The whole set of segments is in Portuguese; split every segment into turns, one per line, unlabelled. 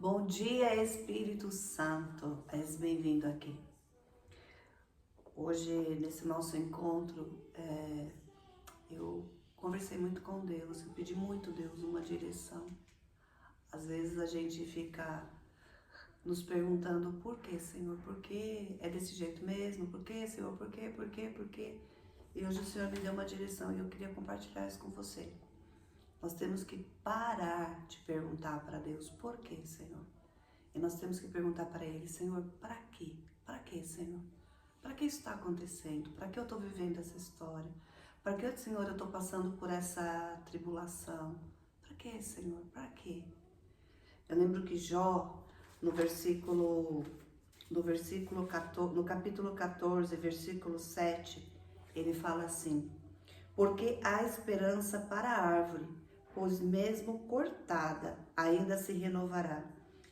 Bom dia, Espírito Santo. És bem-vindo aqui. Hoje, nesse nosso encontro, eu conversei muito com Deus. Eu pedi muito a Deus uma direção. Às vezes a gente fica nos perguntando por que, Senhor? Por que é desse jeito mesmo? Por que, Senhor? Por quê? Por quê? Por quê? E hoje o Senhor me deu uma direção e eu queria compartilhar isso com você. Nós temos que parar de perguntar para Deus por quê, Senhor? E nós temos que perguntar para Ele, Senhor, para quê? Para quê, Senhor? Para que isso está acontecendo? Para que eu estou vivendo essa história? Para que, Senhor, eu estou passando por essa tribulação? Para que, Senhor? Para quê? Eu lembro que Jó, no capítulo 14, versículo 7, ele fala assim: porque há esperança para a árvore, pois mesmo cortada ainda se renovará,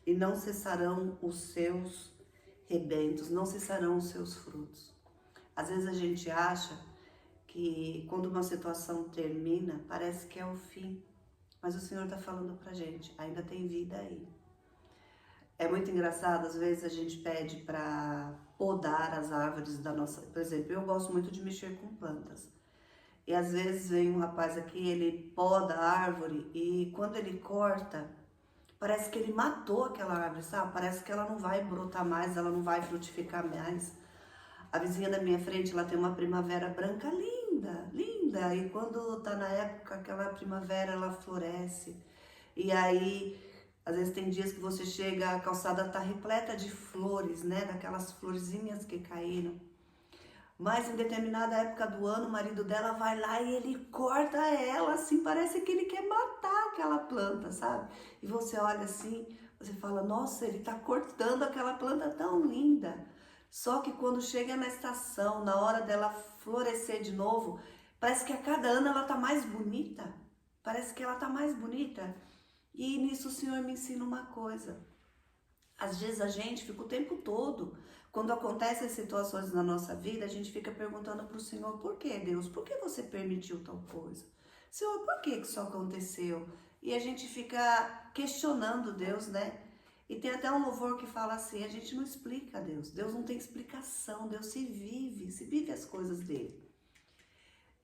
e não cessarão os seus rebentos, não cessarão os seus frutos. Às vezes a gente acha que quando uma situação termina, parece que é o fim, mas o Senhor está falando pra gente, ainda tem vida aí. É muito engraçado, às vezes a gente pede para podar as árvores da nossa... Por exemplo, eu gosto muito de mexer com plantas. E às vezes vem um rapaz aqui, ele poda a árvore e quando ele corta, parece que ele matou aquela árvore, sabe? Parece que ela não vai brotar mais, ela não vai frutificar mais. A vizinha da minha frente, ela tem uma primavera branca linda, linda. E quando tá na época, aquela primavera, ela floresce. E aí, às vezes tem dias que você chega, a calçada tá repleta de flores, né? Daquelas florzinhas que caíram. Mas em determinada época do ano, o marido dela vai lá e ele corta ela, assim, parece que ele quer matar aquela planta, sabe? E você olha assim, você fala, nossa, ele tá cortando aquela planta tão linda. Só que quando chega na estação, na hora dela florescer de novo, parece que a cada ano ela tá mais bonita. Parece que ela tá mais bonita. E nisso o Senhor me ensina uma coisa. Às vezes a gente fica o tempo todo, quando acontecem situações na nossa vida, a gente fica perguntando para o Senhor, por que, Deus? Por que você permitiu tal coisa? Senhor, por que isso aconteceu? E a gente fica questionando Deus, né? E tem até um louvor que fala assim, a gente não explica a Deus. Deus não tem explicação, Deus se vive as coisas dele.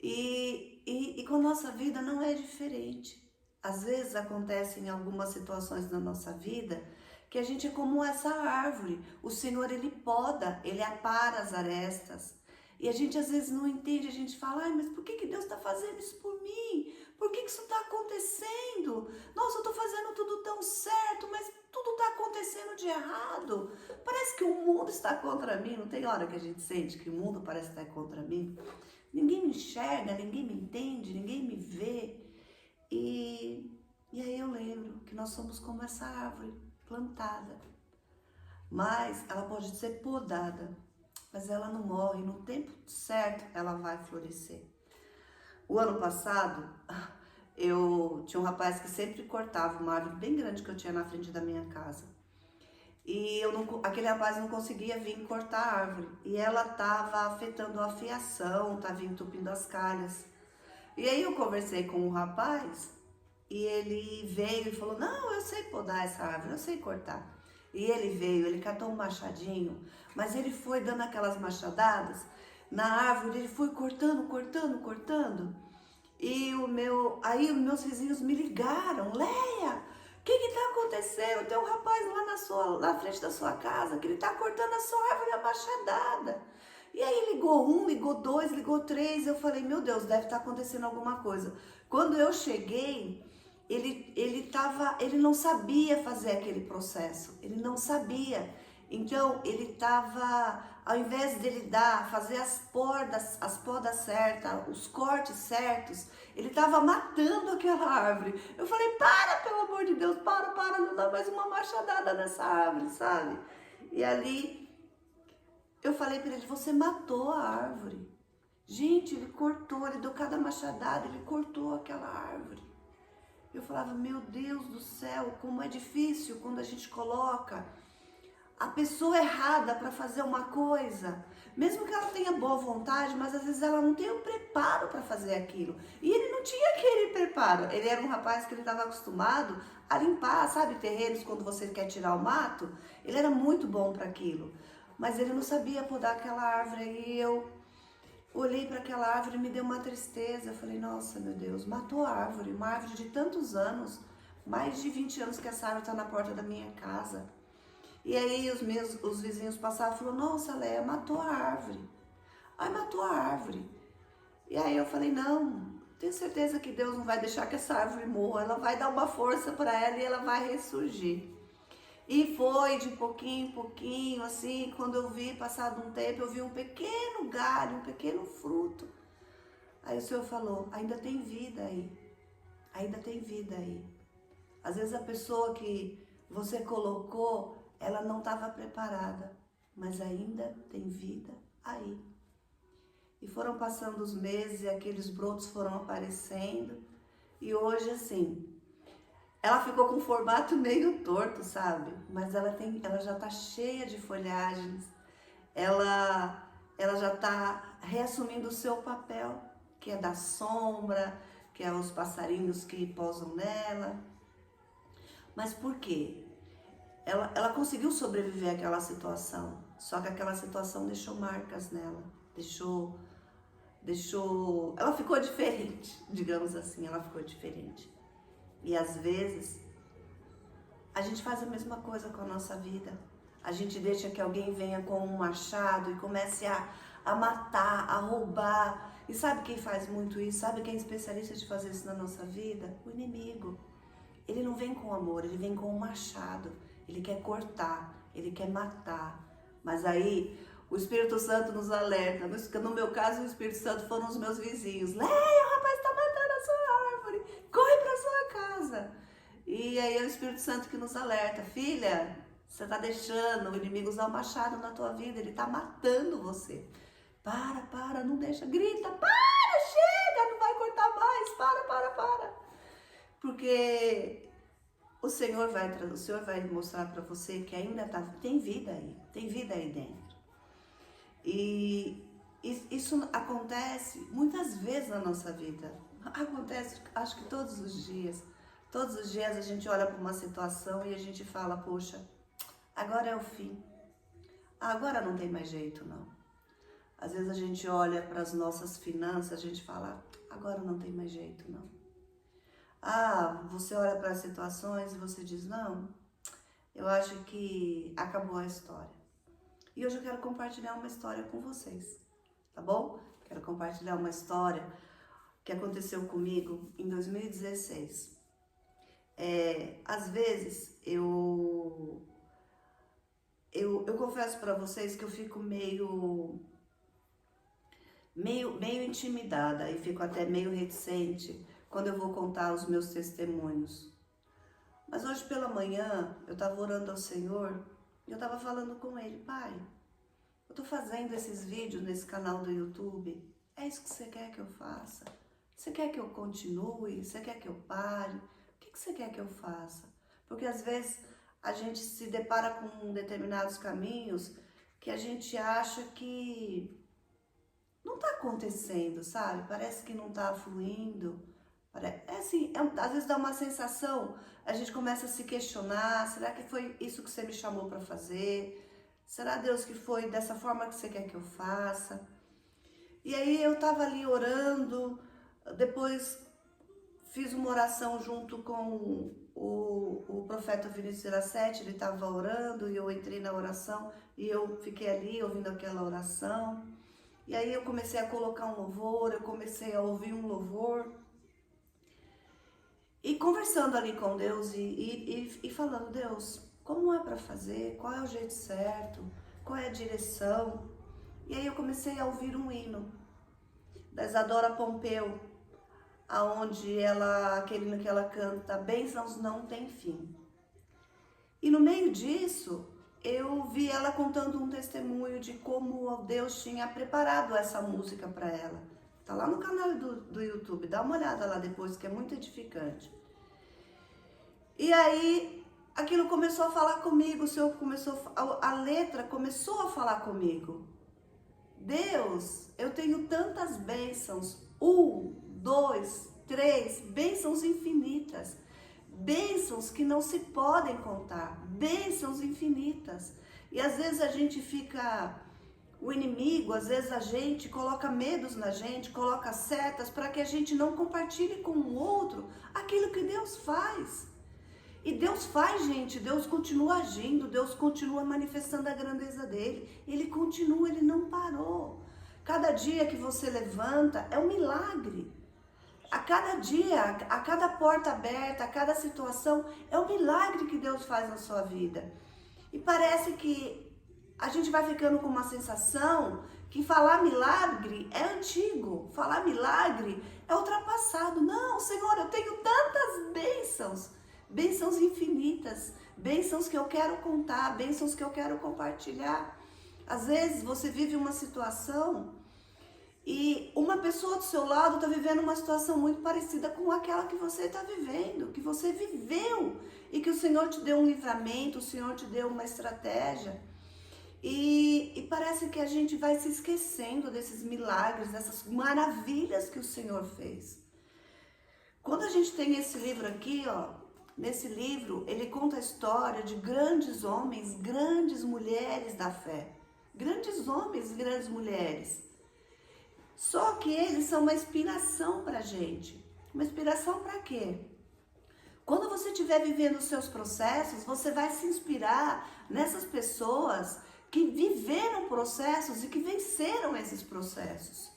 E com a nossa vida não é diferente. Às vezes acontecem algumas situações na nossa vida que a gente é como essa árvore. O Senhor, Ele poda, Ele apara as arestas. E a gente às vezes não entende, a gente fala, ai, mas por que Deus está fazendo isso por mim? Por que isso está acontecendo? Nossa, eu estou fazendo tudo tão certo, mas tudo está acontecendo de errado. Parece que o mundo está contra mim. Não tem hora que a gente sente que o mundo parece estar contra mim? Ninguém me enxerga, ninguém me entende, ninguém me vê. E aí eu lembro que nós somos como essa árvore plantada. Mas ela pode ser podada, mas ela não morre. No tempo certo ela vai florescer. O ano passado, eu tinha um rapaz que sempre cortava uma árvore bem grande que eu tinha na frente da minha casa. E aquele rapaz não conseguia vir cortar a árvore. E ela estava afetando a fiação, estava entupindo as calhas. E aí eu conversei com um rapaz e ele veio e falou, não, eu sei podar essa árvore, eu sei cortar. E ele veio, ele catou um machadinho, mas ele foi dando aquelas machadadas na árvore, ele foi cortando, cortando, cortando. Aí os meus vizinhos me ligaram, Leia, o que está acontecendo? Tem um rapaz lá na frente da sua casa que ele está cortando a sua árvore a machadada. E aí ligou um, ligou dois, ligou três, eu falei, meu Deus, deve estar acontecendo alguma coisa. Quando eu cheguei, ele não sabia fazer aquele processo, ele não sabia. Então ele estava, ao invés dele fazer as podas certas, os cortes certos, ele estava matando aquela árvore. Eu falei, para, pelo amor de Deus, para, não dá mais uma machadada nessa árvore, sabe? E ali eu falei para ele, você matou a árvore. Gente, ele cortou, ele deu cada machadada, ele cortou aquela árvore. Eu falava, meu Deus do céu, como é difícil quando a gente coloca a pessoa errada para fazer uma coisa. Mesmo que ela tenha boa vontade, mas às vezes ela não tem o preparo para fazer aquilo. E ele não tinha aquele preparo. Ele era um rapaz que ele estava acostumado a limpar, sabe, terreiros quando você quer tirar o mato. Ele era muito bom para aquilo. Mas ele não sabia podar aquela árvore. E eu olhei para aquela árvore e me deu uma tristeza. Eu falei, nossa, meu Deus, matou a árvore. Uma árvore de tantos anos. Mais de 20 anos que essa árvore está na porta da minha casa. E aí os vizinhos passavam e falaram, nossa, Léa, matou a árvore. Ai, matou a árvore. E aí eu falei, não, tenho certeza que Deus não vai deixar que essa árvore morra. Ela vai dar uma força para ela e ela vai ressurgir. E foi de pouquinho em pouquinho, assim, quando eu vi, passado um tempo, eu vi um pequeno galho, um pequeno fruto. Aí o Senhor falou, ainda tem vida aí. Ainda tem vida aí. Às vezes a pessoa que você colocou, ela não estava preparada, mas ainda tem vida aí. E foram passando os meses e aqueles brotos foram aparecendo. E hoje, assim, ela ficou com um formato meio torto, sabe? Mas ela já está cheia de folhagens. Ela já está reassumindo o seu papel, que é da sombra, que é os passarinhos que pousam nela. Mas por quê? Ela conseguiu sobreviver àquela situação, só que aquela situação deixou marcas nela, ela ficou diferente, digamos assim, ela ficou diferente. E às vezes, a gente faz a mesma coisa com a nossa vida. A gente deixa que alguém venha com um machado e comece a matar, a roubar. E sabe quem faz muito isso? Sabe quem é especialista de fazer isso na nossa vida? O inimigo. Ele não vem com amor, ele vem com um machado. Ele quer cortar, ele quer matar. Mas aí o Espírito Santo nos alerta. No meu caso, o Espírito Santo foram os meus vizinhos. Leia, o rapaz está matando a sua árvore. Corre para sua casa. E aí é o Espírito Santo que nos alerta. Filha, você está deixando o inimigo usar o machado na tua vida. Ele está matando você. Para, não deixa. Grita, chega, não vai cortar mais. Para. Porque o Senhor vai mostrar para você que ainda tem vida aí dentro. E isso acontece muitas vezes na nossa vida. Acontece, acho que todos os dias. Todos os dias a gente olha para uma situação e a gente fala, poxa, agora é o fim. Agora não tem mais jeito, não. Às vezes a gente olha para as nossas finanças, a gente fala, agora não tem mais jeito, não. Você olha para as situações e você diz, não, eu acho que acabou a história. E hoje eu quero compartilhar uma história com vocês, tá bom? Quero compartilhar uma história que aconteceu comigo em 2016. Às vezes, eu confesso para vocês que eu fico meio intimidada e fico até meio reticente quando eu vou contar os meus testemunhos. Mas hoje pela manhã, eu estava orando ao Senhor e eu estava falando com Ele, Pai, eu estou fazendo esses vídeos nesse canal do YouTube, é isso que você quer que eu faça? Você quer que eu continue? Você quer que eu pare? O que você quer que eu faça? Porque às vezes a gente se depara com determinados caminhos que a gente acha que não está acontecendo, sabe? Parece que não está fluindo. Às vezes dá uma sensação, a gente começa a se questionar, será que foi isso que você me chamou para fazer? Será, Deus, que foi dessa forma que você quer que eu faça? E aí eu estava ali orando, depois fiz uma oração junto com o profeta Vinícius Iracete, ele estava orando e eu entrei na oração e eu fiquei ali ouvindo aquela oração. E aí eu comecei a colocar um louvor, eu comecei a ouvir um louvor. E conversando ali com Deus e falando, Deus, como é para fazer? Qual é o jeito certo? Qual é a direção? E aí eu comecei a ouvir um hino da Isadora Pompeu, aonde aquele hino que ela canta, bênçãos não tem fim. E no meio disso, eu vi ela contando um testemunho de como Deus tinha preparado essa música para ela. Tá lá no canal do YouTube, dá uma olhada lá depois, que é muito edificante. E aí, aquilo começou a falar comigo, a letra começou a falar comigo. Deus, eu tenho tantas bênçãos, 1, 2, 3, bênçãos infinitas, bênçãos que não se podem contar, bênçãos infinitas. E às vezes a gente fica, o inimigo, às vezes a gente coloca medos na gente, coloca setas para que a gente não compartilhe com o outro aquilo que Deus faz. E Deus faz, gente, Deus continua agindo, Deus continua manifestando a grandeza dele. Ele continua, ele não parou. Cada dia que você levanta é um milagre. A cada dia, a cada porta aberta, a cada situação, é um milagre que Deus faz na sua vida. E parece que a gente vai ficando com uma sensação que falar milagre é antigo, falar milagre é ultrapassado. Não, Senhor, eu tenho tantas bênçãos, bênçãos infinitas, bênçãos que eu quero contar, bênçãos que eu quero compartilhar. Às vezes você vive uma situação e uma pessoa do seu lado está vivendo uma situação muito parecida com aquela que você está vivendo, que você viveu, e que o Senhor te deu um livramento, o Senhor te deu uma estratégia. E parece que a gente vai se esquecendo desses milagres, dessas maravilhas que o Senhor fez. Quando a gente tem esse livro aqui, ó, nesse livro, ele conta a história de grandes homens, grandes mulheres da fé. Grandes homens e grandes mulheres. Só que eles são uma inspiração pra gente. Uma inspiração para quê? Quando você estiver vivendo os seus processos, você vai se inspirar nessas pessoas que viveram processos e que venceram esses processos.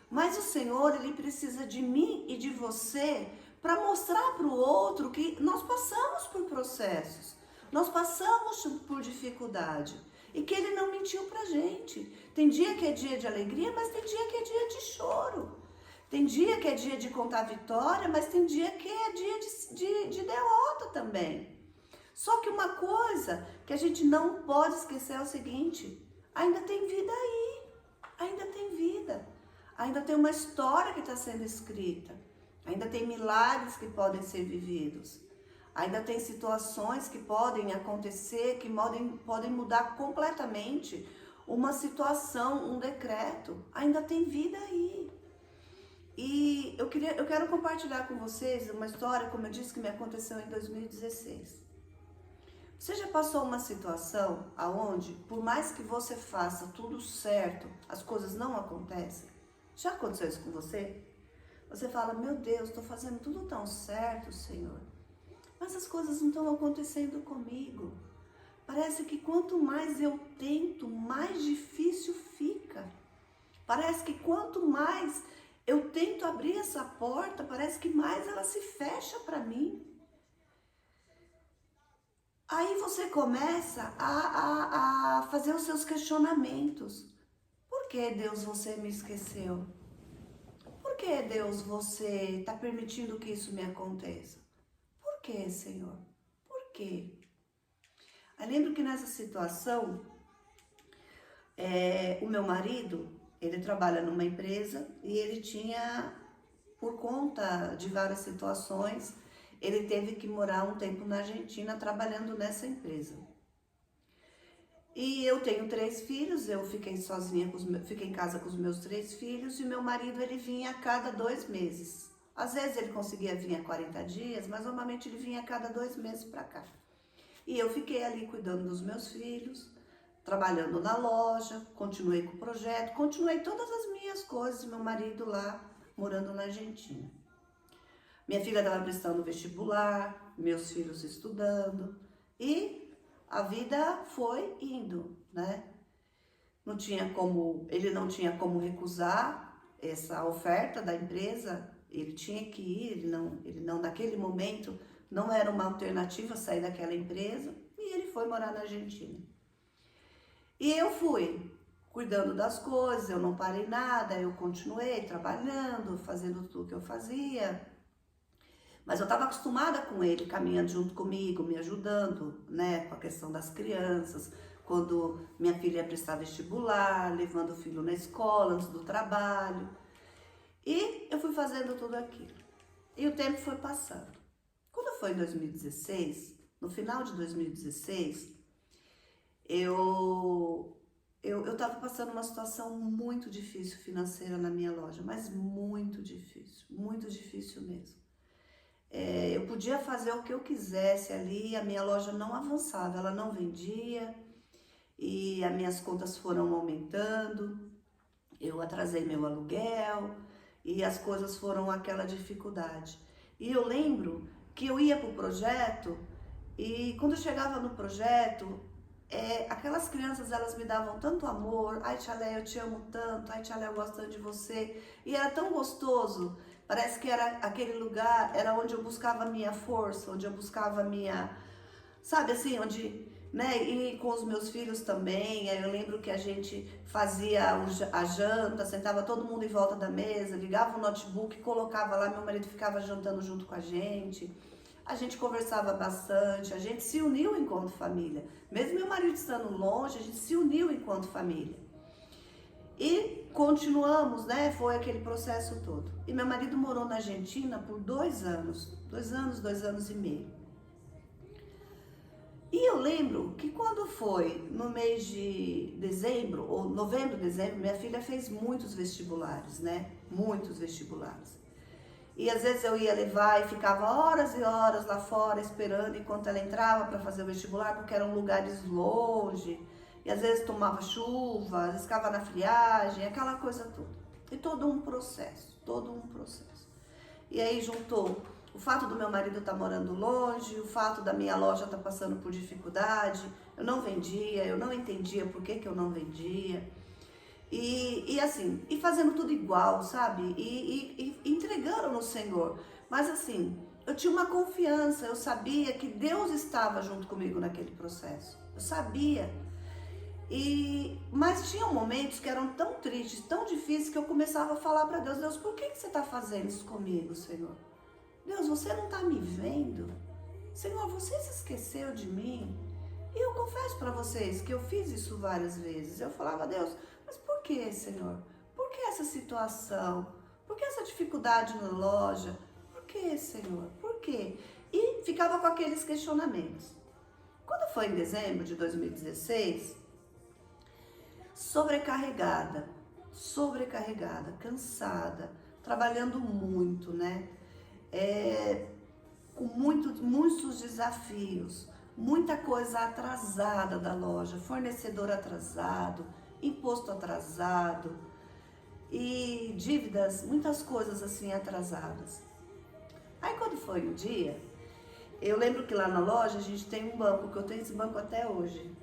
Mas o Senhor, Ele precisa de mim e de você para mostrar para o outro que nós passamos por processos, nós passamos por dificuldade e que Ele não mentiu para a gente. Tem dia que é dia de alegria, mas tem dia que é dia de choro. Tem dia que é dia de contar vitória, mas tem dia que é dia de derrota também. Só que uma coisa que a gente não pode esquecer é o seguinte: ainda tem vida aí, ainda tem vida, ainda tem uma história que está sendo escrita, ainda tem milagres que podem ser vividos, ainda tem situações que podem acontecer, que podem mudar completamente uma situação, um decreto, ainda tem vida aí. E eu quero compartilhar com vocês uma história, como eu disse, que me aconteceu em 2016. Você já passou uma situação aonde, por mais que você faça tudo certo, as coisas não acontecem? Já aconteceu isso com você? Você fala: meu Deus, estou fazendo tudo tão certo, Senhor, mas as coisas não estão acontecendo comigo. Parece que quanto mais eu tento, mais difícil fica. Parece que quanto mais eu tento abrir essa porta, parece que mais ela se fecha para mim. Aí você começa a fazer os seus questionamentos. Por que, Deus, você me esqueceu? Por que, Deus, você está permitindo que isso me aconteça? Por que, Senhor? Por quê? Eu lembro que nessa situação, o meu marido, ele trabalha numa empresa e ele tinha, por conta de várias situações, ele teve que morar um tempo na Argentina trabalhando nessa empresa. E eu tenho 3 filhos, eu fiquei sozinha, fiquei em casa com os meus 3 filhos, e meu marido, ele vinha a cada 2 meses. Às vezes ele conseguia vir a 40 dias, mas normalmente ele vinha a cada 2 meses para cá. E eu fiquei ali cuidando dos meus filhos, trabalhando na loja, continuei com o projeto, continuei todas as minhas coisas, meu marido lá morando na Argentina. Minha filha estava prestando vestibular, meus filhos estudando, e a vida foi indo, né? Ele não tinha como recusar essa oferta da empresa, ele tinha que ir, ele não naquele momento não era uma alternativa sair daquela empresa, e ele foi morar na Argentina. E eu fui cuidando das coisas, eu não parei nada, eu continuei trabalhando, fazendo tudo que eu fazia. Mas eu estava acostumada com ele, caminhando junto comigo, me ajudando, né, com a questão das crianças, quando minha filha ia prestar vestibular, levando o filho na escola, antes do trabalho. E eu fui fazendo tudo aquilo. E o tempo foi passando. Quando foi em 2016, no final de 2016, eu Eu estava passando uma situação muito difícil financeira na minha loja, mas muito difícil mesmo. Eu podia fazer o que eu quisesse ali, a minha loja não avançava, ela não vendia e as minhas contas foram aumentando, eu atrasei meu aluguel e as coisas foram aquela dificuldade. E eu lembro que eu ia para o projeto e quando eu chegava no projeto, aquelas crianças, elas me davam tanto amor. Ai, tia Léa, eu te amo tanto. Ai, tia Léa, eu gosto tanto de você. E era tão gostoso. Parece que era aquele lugar, era onde eu buscava a minha força, onde eu buscava a minha, sabe assim, onde, né, e com os meus filhos também. Aí eu lembro que a gente fazia a janta, sentava todo mundo em volta da mesa, ligava o notebook, colocava lá, meu marido ficava jantando junto com a gente. A gente conversava bastante, a gente se uniu enquanto família. Mesmo meu marido estando longe, a gente se uniu enquanto família. E continuamos, né? Foi aquele processo todo. E meu marido morou na Argentina por 2 anos. 2 anos, 2 anos e meio. E eu lembro que quando foi no mês de dezembro, ou novembro, dezembro, minha filha fez muitos vestibulares, né? Muitos vestibulares. E às vezes eu ia levar e ficava horas e horas lá fora esperando enquanto ela entrava para fazer o vestibular, porque eram lugares longe. E às vezes tomava chuva, às vezes ficava na friagem, aquela coisa toda. E todo um processo, todo um processo. E aí juntou o fato do meu marido estar morando longe, o fato da minha loja estar passando por dificuldade, eu não vendia, eu não entendia por que eu não vendia. E assim, e fazendo tudo igual, sabe? E entregando no Senhor. Mas assim, eu tinha uma confiança, eu sabia que Deus estava junto comigo naquele processo. Eu sabia. Mas tinha momentos que eram tão tristes, tão difíceis, que eu começava a falar para Deus: Deus, por que você está fazendo isso comigo, Senhor? Deus, você não está me vendo? Senhor, você se esqueceu de mim? E eu confesso para vocês que eu fiz isso várias vezes. Eu falava: Deus, mas por que, Senhor? Por que essa situação? Por que essa dificuldade na loja? Por que, Senhor? Por quê? E ficava com aqueles questionamentos. Quando foi em dezembro de 2016, sobrecarregada, cansada, trabalhando muito, né? Com muitos desafios, muita coisa atrasada da loja, fornecedor atrasado, imposto atrasado e dívidas, muitas coisas assim atrasadas. Aí quando foi o dia, eu lembro que lá na loja a gente tem um banco, que eu tenho esse banco até hoje.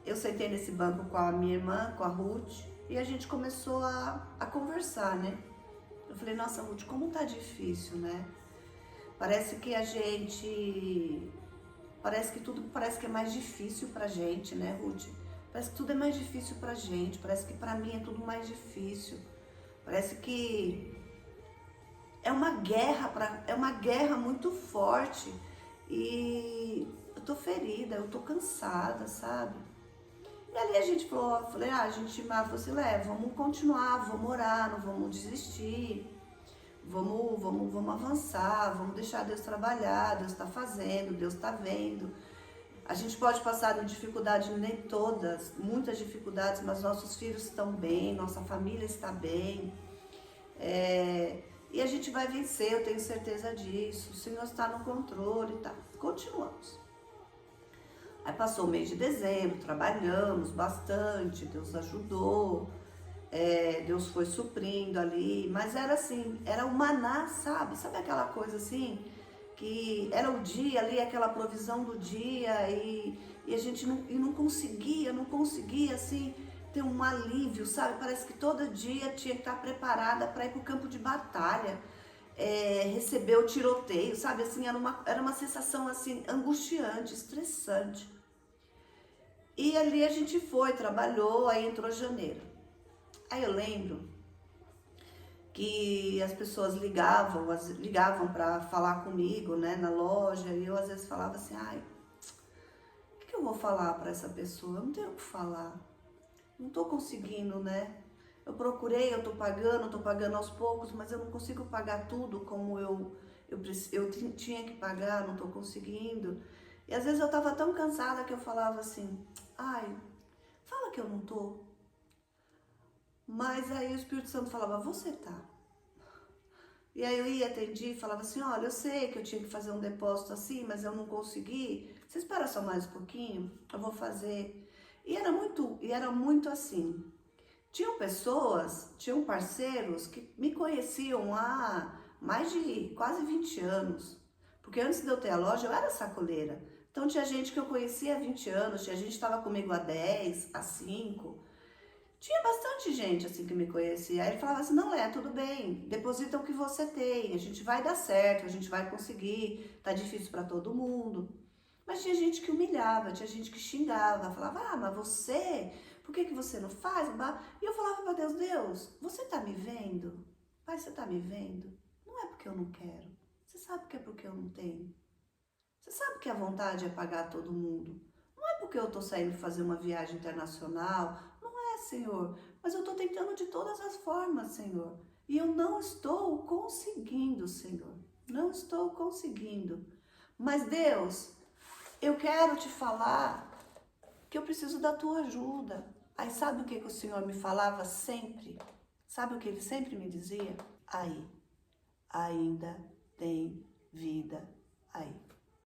Eu sentei nesse banco com a minha irmã, com a Ruth, e a gente começou a conversar, né? Eu falei: nossa, Ruth, como tá difícil, né? Parece que parece que é mais difícil pra gente, né, Ruth? Parece que tudo é mais difícil pra gente, parece que pra mim é tudo mais difícil. Parece que é uma guerra muito forte e eu tô ferida, eu tô cansada, sabe? E ali a gente falou, a gente falou assim: vamos continuar, vamos orar, não vamos desistir. Vamos avançar, vamos deixar Deus trabalhar, Deus está fazendo, Deus está vendo. A gente pode passar em dificuldade, nem todas, muitas dificuldades, mas nossos filhos estão bem, nossa família está bem. E a gente vai vencer, eu tenho certeza disso. O Senhor está no controle, tá? Continuamos. Aí passou o mês de dezembro, trabalhamos bastante, Deus ajudou. Deus foi suprindo ali, mas era assim, era o maná, sabe? Sabe aquela coisa assim, que era o dia ali, aquela provisão do dia e a gente não conseguia assim, ter um alívio, sabe? Parece que todo dia tinha que estar preparada para ir para o campo de batalha, receber o tiroteio, sabe? Assim, era uma sensação assim, angustiante, estressante. E ali a gente foi, trabalhou, aí entrou janeiro. Aí eu lembro que as pessoas ligavam para falar comigo, né, na loja, e eu às vezes falava assim: ai, o que eu vou falar para essa pessoa? Eu não tenho o que falar, não tô conseguindo, né? Eu procurei, eu tô pagando aos poucos, mas eu não consigo pagar tudo como eu tinha que pagar, não tô conseguindo. E às vezes eu tava tão cansada que eu falava assim: ai, Fala que eu não tô. Mas aí o Espírito Santo falava, você tá. E aí eu ia, atendia e falava assim, olha, eu sei que eu tinha que fazer um depósito assim, mas eu não consegui. Você espera só mais um pouquinho? Eu vou fazer. E era muito assim. Tinham parceiros que me conheciam há mais de quase 20 anos. Porque antes de eu ter a loja, eu era sacoleira. Então tinha gente que eu conhecia há 20 anos, tinha gente que estava comigo há 10, há 5. Tinha bastante gente assim que me conhecia. Aí ele falava assim, não é, tudo bem, deposita o que você tem, a gente vai dar certo, a gente vai conseguir, tá difícil para todo mundo. Mas tinha gente que humilhava, tinha gente que xingava, falava, ah, mas você, por que você não faz? E eu falava para Deus, Deus, você tá me vendo? Pai, você tá me vendo? Não é porque eu não quero, você sabe que é porque eu não tenho. Você sabe que a vontade é pagar todo mundo. Não é porque eu tô saindo fazer uma viagem internacional, Senhor, mas eu estou tentando de todas as formas, Senhor, e eu não estou conseguindo, Senhor, não estou conseguindo. Mas Deus, eu quero te falar que eu preciso da tua ajuda. Aí sabe o que o Senhor me falava sempre? Sabe o que ele sempre me dizia? Aí, ainda tem vida aí.